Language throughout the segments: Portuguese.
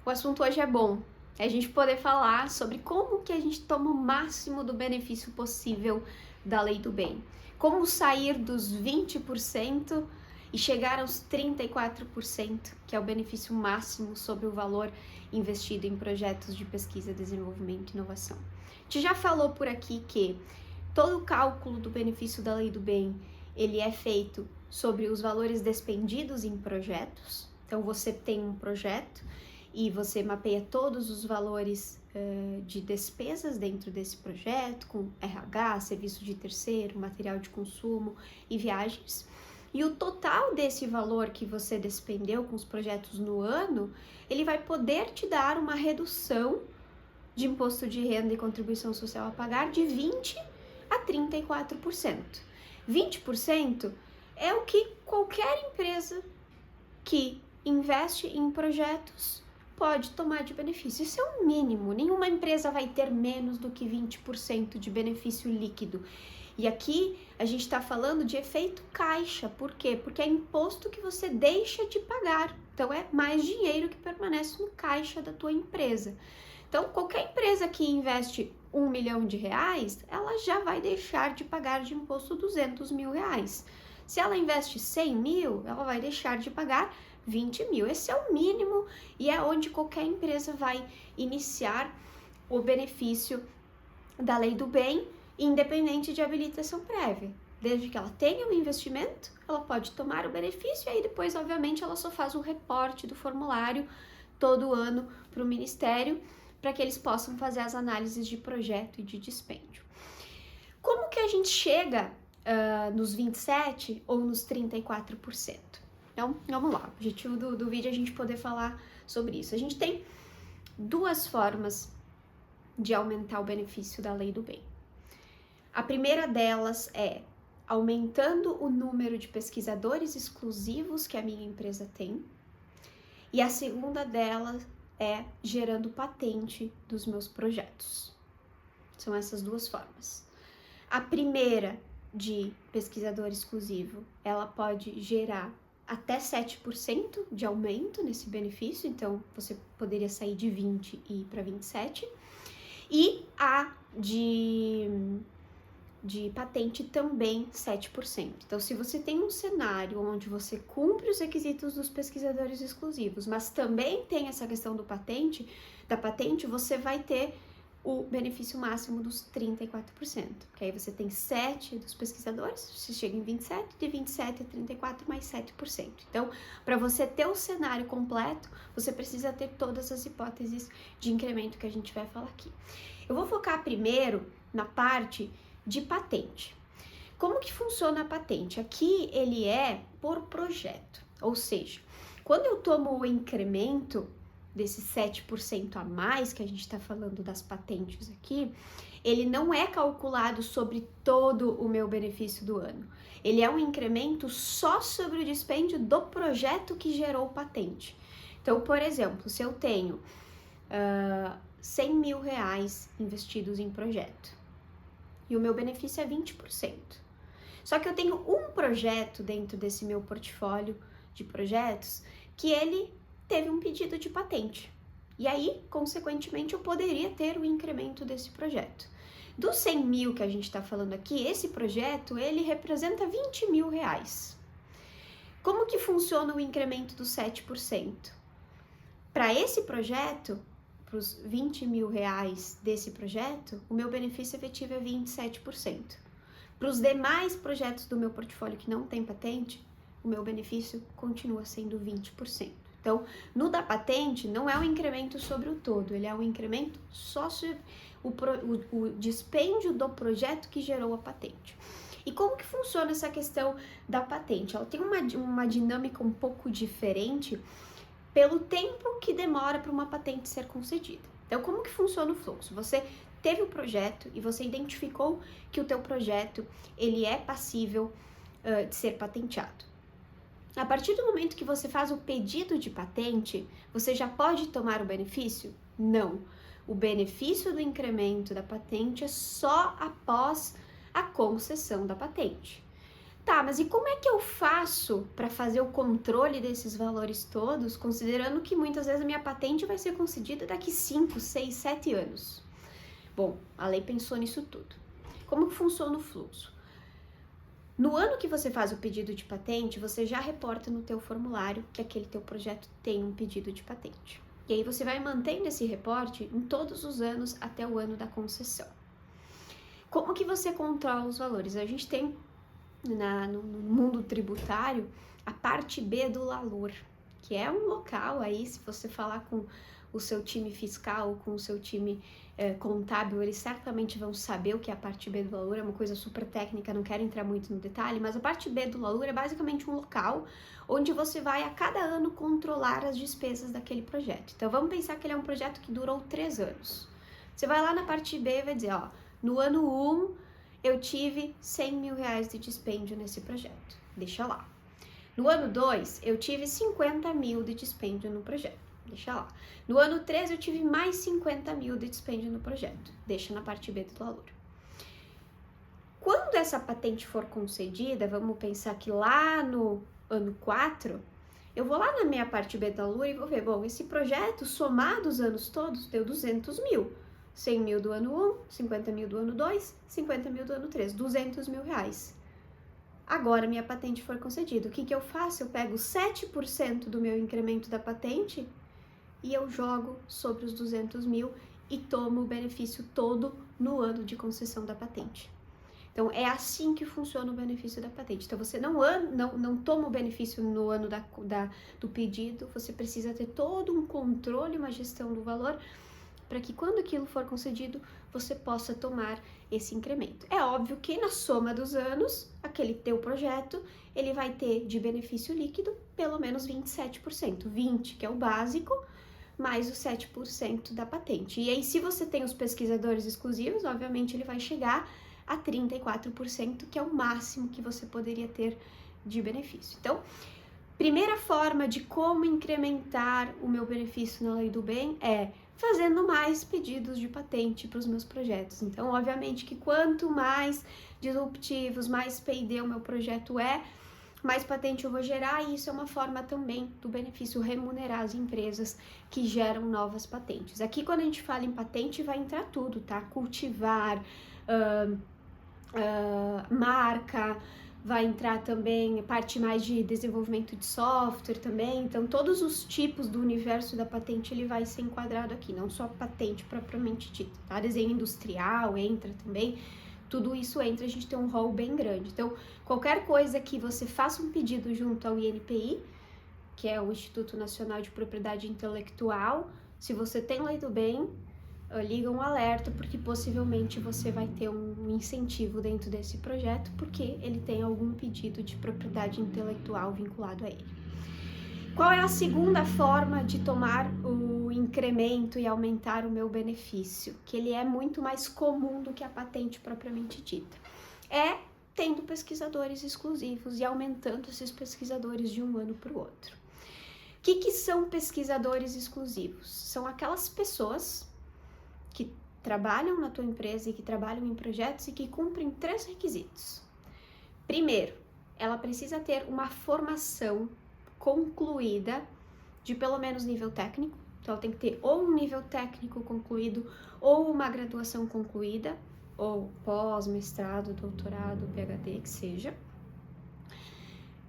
O assunto hoje é bom. É a gente poder falar sobre como que a gente toma o máximo do benefício possível da lei do bem. Como sair dos 20% e chegar aos 34%, que é o benefício máximo sobre o valor investido em projetos de pesquisa, desenvolvimento e inovação. A gente já falou por aqui que todo o cálculo do benefício da lei do bem, ele é feito sobre os valores despendidos em projetos. Então você tem um projeto e você mapeia todos os valores de despesas dentro desse projeto, com RH, serviço de terceiro, material de consumo e viagens. E o total desse valor que você despendeu com os projetos no ano, ele vai poder te dar uma redução de imposto de renda e contribuição social a pagar de 20% a 34%. 20% é o que qualquer empresa que investe em projetos pode tomar de benefício. Isso é o mínimo. Nenhuma empresa vai ter menos do que 20% de benefício líquido. E aqui a gente está falando de efeito caixa. Por quê? Porque é imposto que você deixa de pagar. Então é mais dinheiro que permanece no caixa da tua empresa. Então qualquer empresa que investe R$1 milhão, ela já vai deixar de pagar de imposto R$200 mil. Se ela investe 100 mil, ela vai deixar de pagar 20 mil. Esse é o mínimo e é onde qualquer empresa vai iniciar o benefício da lei do bem, independente de habilitação prévia. Desde que ela tenha um investimento, ela pode tomar o benefício e aí depois, obviamente, ela só faz um reporte do formulário todo ano para o Ministério, para que eles possam fazer as análises de projeto e de dispêndio. Como que a gente chega nos 27% ou nos 34%? Então, vamos lá. O objetivo do vídeo é a gente poder falar sobre isso. A gente tem duas formas de aumentar o benefício da lei do bem. A primeira delas é aumentando o número de pesquisadores exclusivos que a minha empresa tem. E a segunda delas é gerando patente dos meus projetos. São essas duas formas. A primeira, de pesquisador exclusivo, ela pode gerar até 7% de aumento nesse benefício, então você poderia sair de 20 e ir para 27. E a de patente também 7%. Então, se você tem um cenário onde você cumpre os requisitos dos pesquisadores exclusivos, mas também tem essa questão da patente, você vai ter o benefício máximo dos 34%, porque aí você tem 7 dos pesquisadores, você chega em 27, de 27 a 34 mais 7%. Então, para você ter o cenário completo, você precisa ter todas as hipóteses de incremento que a gente vai falar aqui. Eu vou focar primeiro na parte de patente. Como que funciona a patente? Aqui ele é por projeto, ou seja, quando eu tomo o incremento desses 7% a mais que a gente está falando das patentes aqui, ele não é calculado sobre todo o meu benefício do ano. Ele é um incremento só sobre o dispêndio do projeto que gerou patente. Então, por exemplo, se eu tenho R$100 mil investidos em projeto e o meu benefício é 20%. Só que eu tenho um projeto dentro desse meu portfólio de projetos que ele teve um pedido de patente. E aí, consequentemente, eu poderia ter o incremento desse projeto. Dos 100 mil que a gente está falando aqui, esse projeto, ele representa R$20 mil. Como que funciona o incremento dos 7%? Para esse projeto, para os R$20 mil desse projeto, o meu benefício efetivo é 27%. Para os demais projetos do meu portfólio que não tem patente, o meu benefício continua sendo 20%. Então, no da patente, não é um incremento sobre o todo, ele é um incremento só sobre o dispêndio do projeto que gerou a patente. E como que funciona essa questão da patente? Ela tem uma dinâmica um pouco diferente pelo tempo que demora para uma patente ser concedida. Então, como que funciona o fluxo? Você teve o projeto e você identificou que o teu projeto ele é passível de ser patenteado. A partir do momento que você faz o pedido de patente, você já pode tomar o benefício? Não. O benefício do incremento da patente é só após a concessão da patente. Tá, mas e como é que eu faço para fazer o controle desses valores todos, considerando que muitas vezes a minha patente vai ser concedida daqui 5, 6, 7 anos? Bom, a lei pensou nisso tudo. Como que funciona o fluxo? No ano que você faz o pedido de patente, você já reporta no teu formulário que aquele teu projeto tem um pedido de patente. E aí você vai mantendo esse reporte em todos os anos até o ano da concessão. Como que você controla os valores? A gente tem no mundo tributário a parte B do LALUR, que é um local aí, se você falar com o seu time fiscal, com o seu time contábil, eles certamente vão saber o que é a parte B do LALUR, é uma coisa super técnica, não quero entrar muito no detalhe, mas a parte B do LALUR é basicamente um local onde você vai a cada ano controlar as despesas daquele projeto. Então vamos pensar que ele é um projeto que durou 3 anos. Você vai lá na parte B e vai dizer, ó, no ano 1 eu tive 100 mil reais de dispêndio nesse projeto, deixa lá. No ano 2 eu tive 50 mil de dispêndio no projeto, deixa lá. No ano 3 eu tive mais 50 mil de dispêndio no projeto, deixa na parte B do LALUR. Quando essa patente for concedida, vamos pensar que lá no ano 4, eu vou lá na minha parte B do LALUR e vou ver, bom, esse projeto somado os anos todos deu 200 mil. 100 mil do ano 1, 50 mil do ano 2, 50 mil do ano 3, 200 mil reais. Agora minha patente foi concedida. O que que eu faço? Eu pego 7% do meu incremento da patente e eu jogo sobre os 200 mil e tomo o benefício todo no ano de concessão da patente. Então, é assim que funciona o benefício da patente. Então, você não toma o benefício no ano do pedido, você precisa ter todo um controle, uma gestão do valor, para que quando aquilo for concedido, você possa tomar esse incremento. É óbvio que na soma dos anos, aquele teu projeto, ele vai ter de benefício líquido pelo menos 27%, 20% que é o básico, mais os 7% da patente. E aí, se você tem os pesquisadores exclusivos, obviamente ele vai chegar a 34%, que é o máximo que você poderia ter de benefício. Então, primeira forma de como incrementar o meu benefício na Lei do Bem é fazendo mais pedidos de patente para os meus projetos. Então, obviamente que quanto mais disruptivos, mais P&D o meu projeto mais patente eu vou gerar, e isso é uma forma também do benefício remunerar as empresas que geram novas patentes. Aqui, quando a gente fala em patente, vai entrar tudo, tá? Cultivar, marca, vai entrar também a parte mais de desenvolvimento de software também, então todos os tipos do universo da patente ele vai ser enquadrado aqui, não só patente propriamente dita, tá? Desenho industrial entra também, tudo isso entra, a gente tem um rol bem grande. Então, qualquer coisa que você faça um pedido junto ao INPI, que é o Instituto Nacional de Propriedade Intelectual, se você tem Lei do Bem, liga um alerta, porque possivelmente você vai ter um incentivo dentro desse projeto, porque ele tem algum pedido de propriedade intelectual vinculado a ele. Qual é a segunda forma de tomar o incremento e aumentar o meu benefício? Que ele é muito mais comum do que a patente propriamente dita. É tendo pesquisadores exclusivos e aumentando esses pesquisadores de um ano para o outro. O que são pesquisadores exclusivos? São aquelas pessoas que trabalham na tua empresa e que trabalham em projetos e que cumprem 3 requisitos. Primeiro, ela precisa ter uma formação concluída de pelo menos nível técnico, então ela tem que ter ou um nível técnico concluído ou uma graduação concluída, ou pós, mestrado, doutorado, PhD, que seja.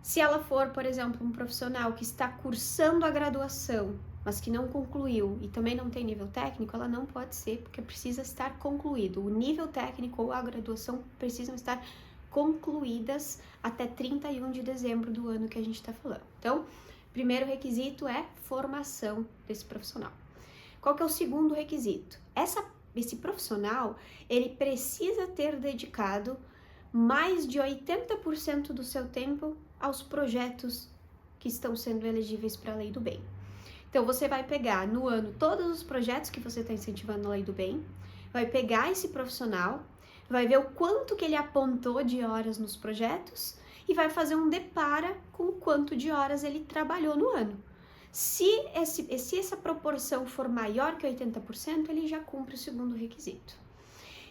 Se ela for, por exemplo, um profissional que está cursando a graduação, mas que não concluiu e também não tem nível técnico, ela não pode ser, porque precisa estar concluído. O nível técnico ou a graduação precisam estar concluídas até 31 de dezembro do ano que a gente está falando. Então, primeiro requisito é formação desse profissional. Qual que é o segundo requisito? Esse profissional, ele precisa ter dedicado mais de 80% do seu tempo aos projetos que estão sendo elegíveis para a Lei do Bem. Então, você vai pegar no ano todos os projetos que você está incentivando na Lei do Bem, vai pegar esse profissional, vai ver o quanto que ele apontou de horas nos projetos e vai fazer um depara com o quanto de horas ele trabalhou no ano. Se essa proporção for maior que 80%, ele já cumpre o segundo requisito.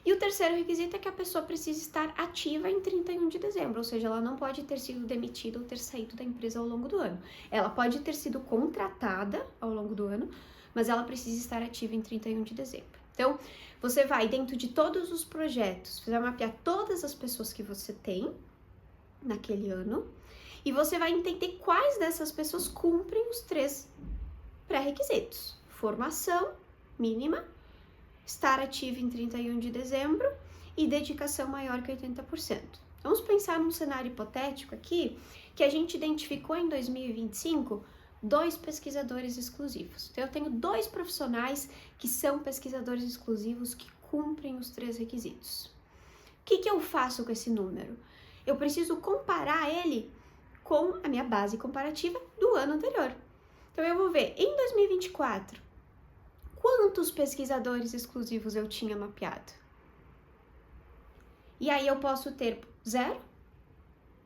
E o terceiro requisito é que a pessoa precisa estar ativa em 31 de dezembro, ou seja, ela não pode ter sido demitida ou ter saído da empresa ao longo do ano. Ela pode ter sido contratada ao longo do ano, mas ela precisa estar ativa em 31 de dezembro. Então, você vai dentro de todos os projetos, você vai mapear todas as pessoas que você tem naquele ano, e você vai entender quais dessas pessoas cumprem os 3 pré-requisitos: formação mínima, estar ativo em 31 de dezembro e dedicação maior que 80%. Vamos pensar num cenário hipotético aqui, que a gente identificou em 2025 2 pesquisadores exclusivos. Então, eu tenho 2 profissionais que são pesquisadores exclusivos que cumprem os 3 requisitos. O que eu faço com esse número? Eu preciso comparar ele com a minha base comparativa do ano anterior. Então, eu vou ver, em 2024, quantos pesquisadores exclusivos eu tinha mapeado? E aí eu posso ter 0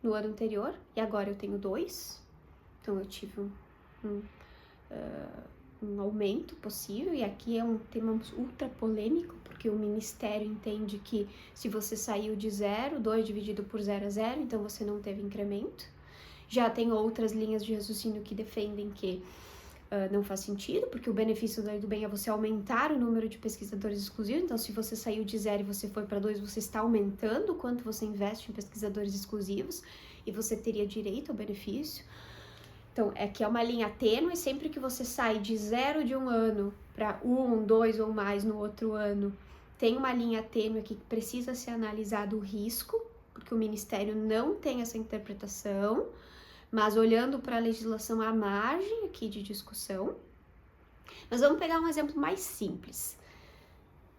no ano anterior, e agora eu tenho 2. Então, eu tive um aumento possível, e aqui é um tema ultra polêmico, porque o Ministério entende que se você saiu de 0, 2 dividido por 0 é 0, então você não teve incremento. Já tem outras linhas de raciocínio que defendem que não faz sentido, porque o benefício da lei do bem é você aumentar o número de pesquisadores exclusivos. Então, se você saiu de 0 e você foi para 2, você está aumentando o quanto você investe em pesquisadores exclusivos e você teria direito ao benefício. Então, aqui é uma linha tênue, sempre que você sai de 0 de um ano para 1, 2 ou mais no outro ano, tem uma linha tênue aqui que precisa ser analisado o risco, porque o Ministério não tem essa interpretação, mas olhando para a legislação há margem aqui de discussão. Mas vamos pegar um exemplo mais simples.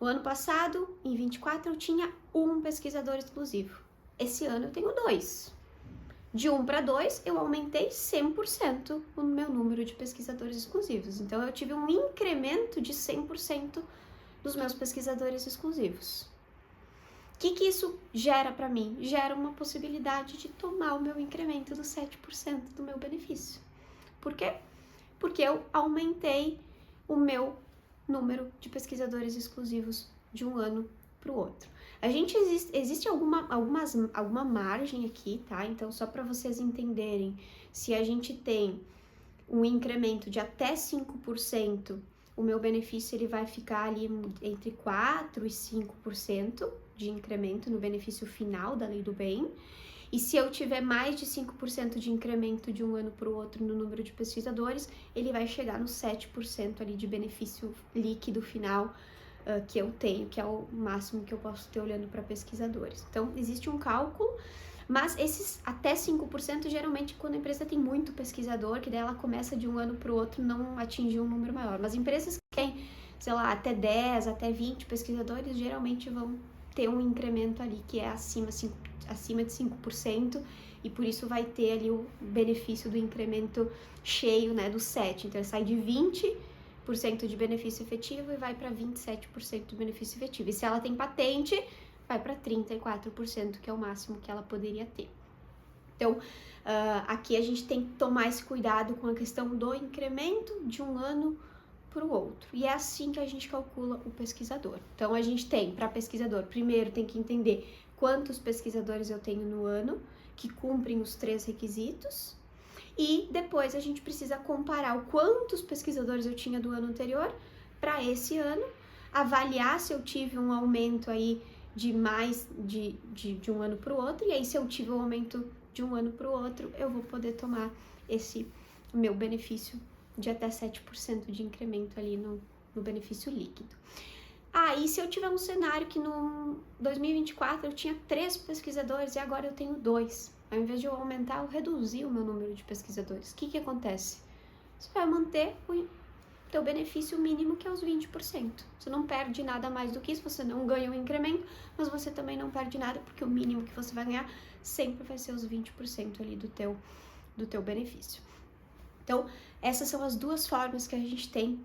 O ano passado, em 24, eu tinha 1 pesquisador exclusivo. Esse ano eu tenho 2. De 1 para 2, eu aumentei 100% o meu número de pesquisadores exclusivos. Então, eu tive um incremento de 100% dos meus pesquisadores exclusivos. O que isso gera para mim? Gera uma possibilidade de tomar o meu incremento dos 7% do meu benefício. Por quê? Porque eu aumentei o meu número de pesquisadores exclusivos de um ano para o outro. Existe alguma margem aqui, tá? Então, só para vocês entenderem, se a gente tem um incremento de até 5%, o meu benefício ele vai ficar ali entre 4% e 5% de incremento no benefício final da lei do bem. E se eu tiver mais de 5% de incremento de um ano para o outro no número de pesquisadores, ele vai chegar no 7% ali de benefício líquido final que eu tenho, que é o máximo que eu posso ter olhando para pesquisadores. Então, existe um cálculo, mas esses até 5% geralmente quando a empresa tem muito pesquisador, que daí ela começa de um ano para o outro não atingir um número maior. Mas empresas que têm, sei lá, até 10, até 20 pesquisadores, geralmente vão ter um incremento ali que é acima de 5%, e por isso vai ter ali o benefício do incremento cheio, né, do 7%. Então, sai de 20% de benefício efetivo e vai para 27% de benefício efetivo. E se ela tem patente, vai para 34%, que é o máximo que ela poderia ter. Então, aqui a gente tem que tomar esse cuidado com a questão do incremento de um ano para o outro. E é assim que a gente calcula o pesquisador. Então, a gente tem, para pesquisador, primeiro tem que entender quantos pesquisadores eu tenho no ano que cumprem os 3 requisitos. E depois a gente precisa comparar o quantos pesquisadores eu tinha do ano anterior para esse ano, avaliar se eu tive um aumento aí de mais de um ano para o outro, e aí se eu tive um aumento de um ano para o outro, eu vou poder tomar esse meu benefício de até 7% de incremento ali no benefício líquido. E se eu tiver um cenário que no 2024 eu tinha 3 pesquisadores e agora eu tenho 2, ao invés de eu aumentar, eu reduzi o meu número de pesquisadores, o que acontece? Você vai manter o teu benefício mínimo, que é os 20%. Você não perde nada mais do que isso, você não ganha um incremento, mas você também não perde nada, porque o mínimo que você vai ganhar sempre vai ser os 20% ali do teu benefício. Então, essas são as 2 formas que a gente tem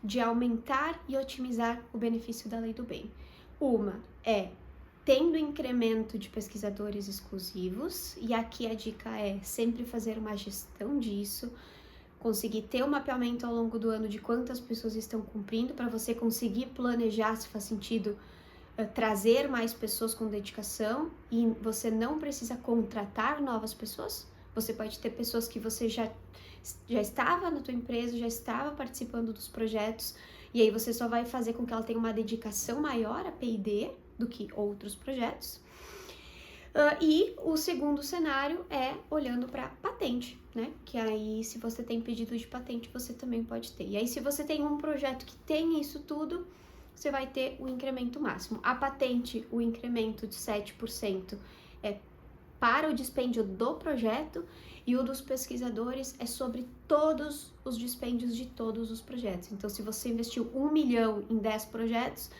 de aumentar e otimizar o benefício da lei do bem. Uma é tendo incremento de pesquisadores exclusivos, e aqui a dica é sempre fazer uma gestão disso, conseguir ter um mapeamento ao longo do ano de quantas pessoas estão cumprindo, para você conseguir planejar se faz sentido trazer mais pessoas com dedicação e você não precisa contratar novas pessoas. Você pode ter pessoas que você já estava na tua empresa, já estava participando dos projetos, e aí você só vai fazer com que ela tenha uma dedicação maior a P&D do que outros projetos. E o segundo cenário é olhando para patente, né? Que aí, se você tem pedido de patente, você também pode ter. E aí, se você tem um projeto que tem isso tudo, você vai ter o incremento máximo. A patente, o incremento de 7% é para o dispêndio do projeto, e o dos pesquisadores é sobre todos os dispêndios de todos os projetos. Então, se você investiu 1 milhão em 10 projetos,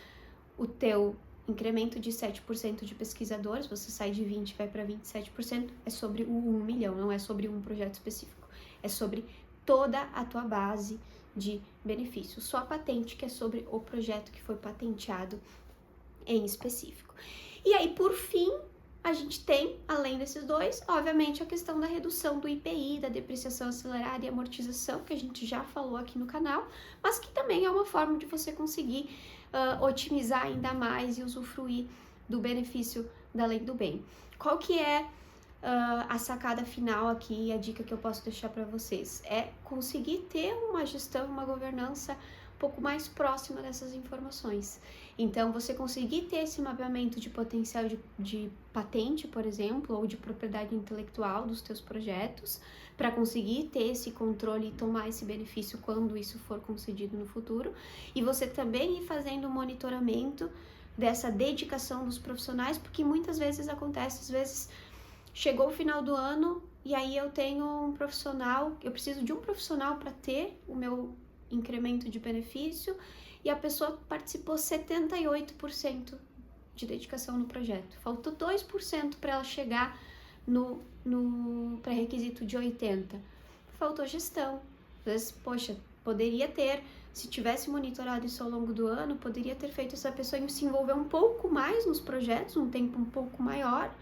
o teu incremento de 7% de pesquisadores, você sai de 20% e vai para 27%, é sobre o 1 milhão, não é sobre um projeto específico. É sobre toda a tua base de benefícios. Só a patente que é sobre o projeto que foi patenteado em específico. E aí, por fim, a gente tem, além desses dois, obviamente, a questão da redução do IPI, da depreciação acelerada e amortização, que a gente já falou aqui no canal, mas que também é uma forma de você conseguir otimizar ainda mais e usufruir do benefício da lei do bem. Qual que é a sacada final aqui, a dica que eu posso deixar para vocês? É conseguir ter uma gestão, uma governança um pouco mais próxima dessas informações. Então, você conseguir ter esse mapeamento de potencial de patente, por exemplo, ou de propriedade intelectual dos teus projetos, para conseguir ter esse controle e tomar esse benefício quando isso for concedido no futuro. E você também ir fazendo um monitoramento dessa dedicação dos profissionais, porque muitas vezes acontece, às vezes chegou o final do ano e aí eu tenho um profissional, eu preciso de um profissional para ter o meu incremento de benefício, e a pessoa participou 78% de dedicação no projeto. Faltou 2% para ela chegar no pré-requisito de 80%. Faltou gestão. Às vezes, poxa, poderia ter, se tivesse monitorado isso ao longo do ano, poderia ter feito essa pessoa se envolver um pouco mais nos projetos, um tempo um pouco maior,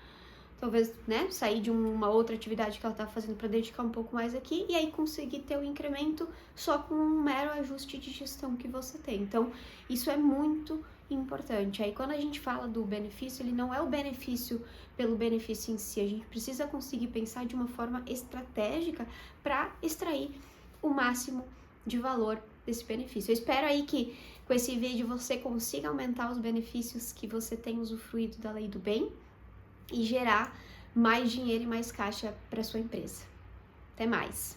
talvez, né, sair de uma outra atividade que ela tá fazendo para dedicar um pouco mais aqui, e aí conseguir ter o incremento só com um mero ajuste de gestão que você tem. Então, isso é muito importante. Aí, quando a gente fala do benefício, ele não é o benefício pelo benefício em si, a gente precisa conseguir pensar de uma forma estratégica para extrair o máximo de valor desse benefício. Eu espero aí que com esse vídeo você consiga aumentar os benefícios que você tem usufruído da lei do bem e gerar mais dinheiro e mais caixa para sua empresa. Até mais!